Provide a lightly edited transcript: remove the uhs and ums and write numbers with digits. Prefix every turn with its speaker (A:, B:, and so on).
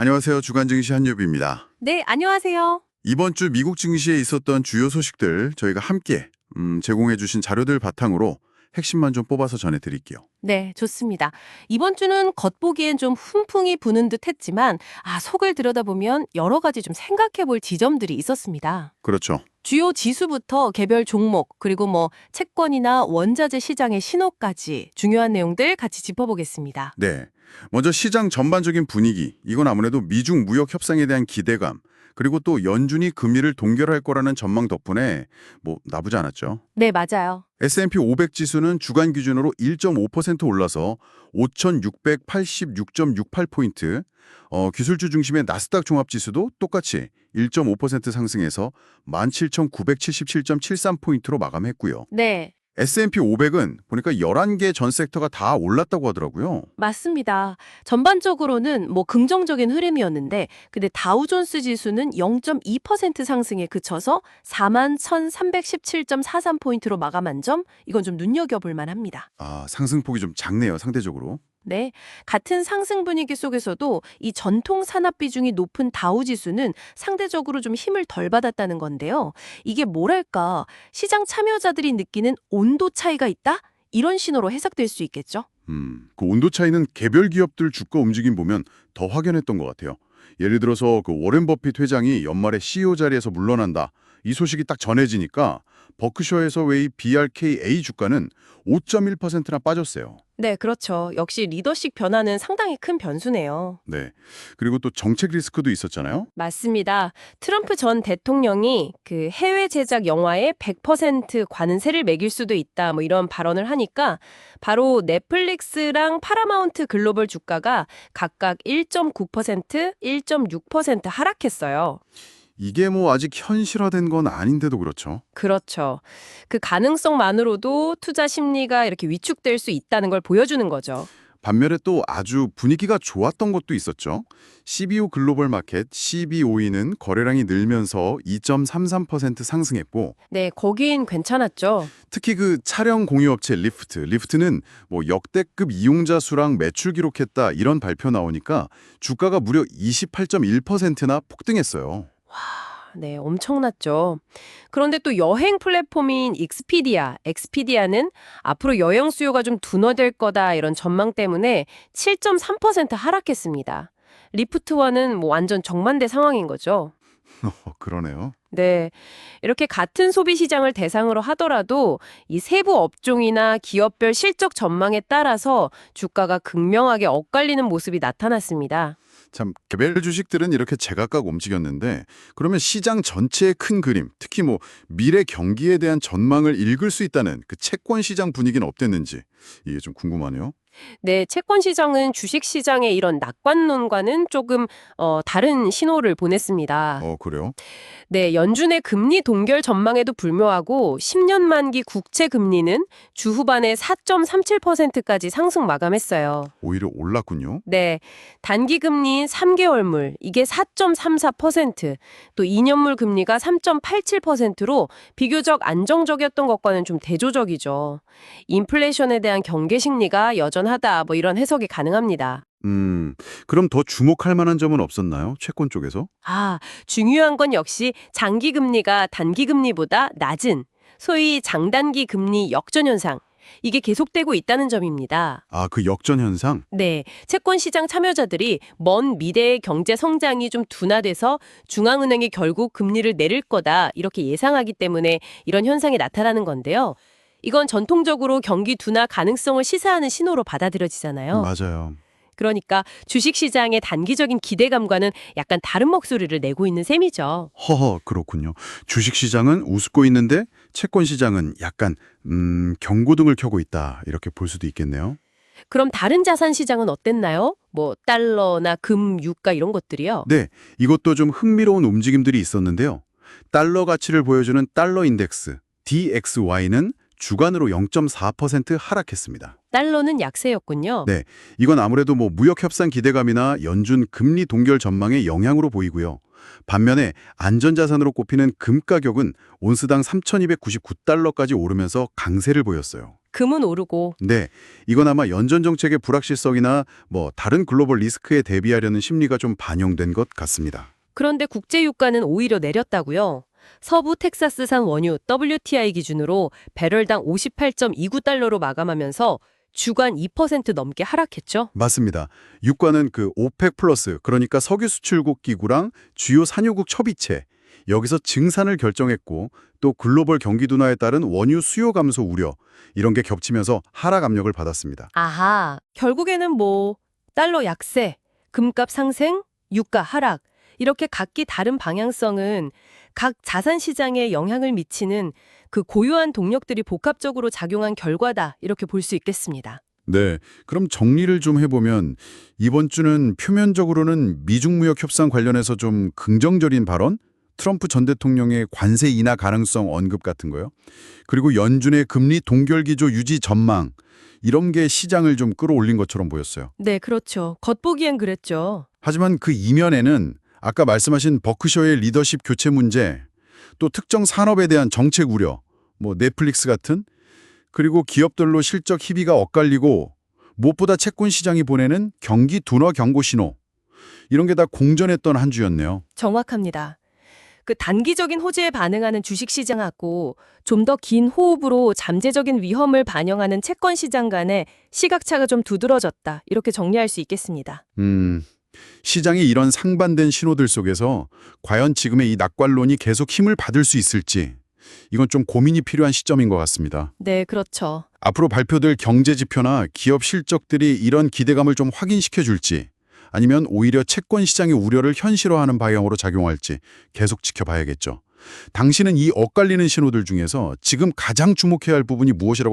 A: 안녕하세요. 주간 증시 한유비입니다.
B: 네, 안녕하세요.
A: 이번 주 미국 증시에 있었던 주요 소식들 저희가 함께 제공해 주신 자료들 바탕으로 핵심만 좀 뽑아서 전해드릴게요.
B: 네, 좋습니다. 이번 주는 겉보기엔 좀 훈풍이 부는 듯 했지만, 속을 들여다보면 여러 가지 좀 생각해 볼 지점들이 있었습니다.
A: 그렇죠.
B: 주요 지수부터 개별 종목, 그리고 채권이나 원자재 시장의 신호까지 중요한 내용들 같이 짚어보겠습니다.
A: 네. 먼저 시장 전반적인 분위기. 이건 아무래도 미중 무역 협상에 대한 기대감. 그리고 또 연준이 금리를 동결할 거라는 전망 덕분에 나쁘지 않았죠.
B: 네, 맞아요.
A: S&P 500 지수는 주간 기준으로 1.5% 올라서 5,686.68포인트, 기술주 중심의 나스닥 종합지수도 똑같이 1.5% 상승해서 17,977.73포인트로 마감했고요.
B: 네.
A: S&P 500은 보니까 11개 전 섹터가 다 올랐다고 하더라고요.
B: 맞습니다. 전반적으로는 긍정적인 흐름이었는데, 근데 다우존스 지수는 0.2% 상승에 그쳐서 41,317.43포인트로 마감한 점, 이건 좀 눈여겨볼 만합니다.
A: 상승폭이 좀 작네요, 상대적으로.
B: 네, 같은 상승 분위기 속에서도 이 전통 산업 비중이 높은 다우 지수는 상대적으로 좀 힘을 덜 받았다는 건데요. 이게 뭐랄까, 시장 참여자들이 느끼는 온도 차이가 있다? 이런 신호로 해석될 수 있겠죠?
A: 그 온도 차이는 개별 기업들 주가 움직임 보면 더 확연했던 것 같아요. 예를 들어서 그 워렌 버핏 회장이 연말에 CEO 자리에서 물러난다. 이 소식이 딱 전해지니까 버크셔 해서웨이 BRKA 주가는 5.1%나 빠졌어요.
B: 네, 그렇죠. 역시 리더십 변화는 상당히 큰 변수네요.
A: 네. 그리고 또 정책 리스크도 있었잖아요.
B: 맞습니다. 트럼프 전 대통령이 그 해외 제작 영화에 100% 관세를 매길 수도 있다, 이런 발언을 하니까 바로 넷플릭스랑 파라마운트 글로벌 주가가 각각 1.9%, 1.6% 하락했어요.
A: 이게 아직 현실화된 건 아닌데도 그렇죠.
B: 그렇죠. 그 가능성만으로도 투자 심리가 이렇게 위축될 수 있다는 걸 보여주는 거죠.
A: 반면에 또 아주 분위기가 좋았던 것도 있었죠. CBO 글로벌 마켓 CBOE는 거래량이 늘면서 2.33% 상승했고,
B: 네, 거긴 괜찮았죠.
A: 특히 그 차량 공유업체 리프트는 역대급 이용자 수랑 매출 기록했다 이런 발표 나오니까 주가가 무려 28.1%나 폭등했어요.
B: 네, 엄청났죠. 그런데 또 여행 플랫폼인 엑스피디아는 앞으로 여행 수요가 좀 둔화될 거다 이런 전망 때문에 7.3% 하락했습니다. 리프트와는 완전 정반대 상황인 거죠.
A: 그러네요.
B: 네, 이렇게 같은 소비 시장을 대상으로 하더라도 이 세부 업종이나 기업별 실적 전망에 따라서 주가가 극명하게 엇갈리는 모습이 나타났습니다.
A: 참 개별 주식들은 이렇게 제각각 움직였는데 그러면 시장 전체의 큰 그림, 특히 미래 경기에 대한 전망을 읽을 수 있다는 그 채권 시장 분위기는 어땠는지 이게 좀 궁금하네요.
B: 네, 채권 시장은 주식 시장의 이런 낙관론과는 조금 다른 신호를 보냈습니다.
A: 그래요?
B: 네, 연준의 금리 동결 전망에도 불묘하고 10년 만기 국채 금리는 주 후반에 4.37%까지 상승 마감했어요.
A: 오히려 올랐군요.
B: 네, 단기 금리인 3개월물 이게 4.34%, 또 2년물 금리가 3.87%로 비교적 안정적이었던 것과는 좀 대조적이죠. 인플레이션에 대한 경계 심리가 여전하다 이런 해석이 가능합니다.
A: 그럼 더 주목할 만한 점은 없었나요? 채권 쪽에서?
B: 중요한 건 역시 장기 금리가 단기 금리보다 낮은 소위 장단기 금리 역전 현상. 이게 계속되고 있다는 점입니다.
A: 그 역전 현상?
B: 네, 채권 시장 참여자들이 먼 미래의 경제 성장이 좀 둔화돼서 중앙은행이 결국 금리를 내릴 거다 이렇게 예상하기 때문에 이런 현상이 나타나는 건데요. 이건 전통적으로 경기 둔화 가능성을 시사하는 신호로 받아들여지잖아요.
A: 맞아요.
B: 그러니까 주식시장의 단기적인 기대감과는 약간 다른 목소리를 내고 있는 셈이죠.
A: 그렇군요. 주식시장은 우습고 있는데 채권시장은 약간 경고등을 켜고 있다 이렇게 볼 수도 있겠네요.
B: 그럼 다른 자산 시장은 어땠나요? 달러나 금, 유가 이런 것들이요?
A: 네, 이것도 좀 흥미로운 움직임들이 있었는데요. 달러 가치를 보여주는 달러 인덱스 DXY는 주간으로 0.4% 하락했습니다.
B: 달러는 약세였군요.
A: 네, 이건 아무래도 무역 협상 기대감이나 연준 금리 동결 전망의 영향으로 보이고요. 반면에 안전자산으로 꼽히는 금 가격은 온스당 3,299달러까지 오르면서 강세를 보였어요.
B: 금은 오르고.
A: 네, 이건 아마 연전 정책의 불확실성이나 다른 글로벌 리스크에 대비하려는 심리가 좀 반영된 것 같습니다.
B: 그런데 국제 유가는 오히려 내렸다고요. 서부 텍사스산 원유 WTI 기준으로 배럴당 58.29달러로 마감하면서 주간 2% 넘게 하락했죠.
A: 맞습니다. 유가는 그 오펙 플러스, 그러니까 석유 수출국 기구랑 주요 산유국 협의체, 여기서 증산을 결정했고 또 글로벌 경기 둔화에 따른 원유 수요 감소 우려, 이런 게 겹치면서 하락 압력을 받았습니다.
B: 아하, 결국에는 달러 약세, 금값 상승, 유가 하락, 이렇게 각기 다른 방향성은 각 자산 시장에 영향을 미치는 그 고유한 동력들이 복합적으로 작용한 결과다, 이렇게 볼 수 있겠습니다.
A: 네, 그럼 정리를 좀 해보면 이번 주는 표면적으로는 미중 무역 협상 관련해서 좀 긍정적인 발언? 트럼프 전 대통령의 관세 인하 가능성 언급 같은 거요. 그리고 연준의 금리 동결기조 유지 전망, 이런 게 시장을 좀 끌어올린 것처럼 보였어요.
B: 네, 그렇죠. 겉보기엔 그랬죠.
A: 하지만 그 이면에는 아까 말씀하신 버크셔의 리더십 교체 문제, 또 특정 산업에 대한 정책 우려, 넷플릭스 같은, 그리고 기업들로 실적 희비가 엇갈리고 무엇보다 채권 시장이 보내는 경기 둔화 경고 신호, 이런 게 다 공존했던 한 주였네요.
B: 정확합니다. 그 단기적인 호재에 반응하는 주식시장하고 좀 더 긴 호흡으로 잠재적인 위험을 반영하는 채권 시장 간의 시각차가 좀 두드러졌다, 이렇게 정리할 수 있겠습니다.
A: 시장이 이런 상반된 신호들 속에서 과연 지금의 이 낙관론이 계속 힘을 받을 수 있을지, 이건 좀 고민이 필요한 시점인 것 같습니다.
B: 네, 그렇죠.
A: 앞으로 발표될 경제 지표나 기업 실적들이 이런 기대감을 좀 확인시켜 줄지, 아니면 오히려 채권 시장의 우려를 현실화하는 방향으로 작용할지 계속 지켜봐야겠죠. 당신은 이 엇갈리는 신호들 중에서 지금 가장 주목해야 할 부분이 무엇이라고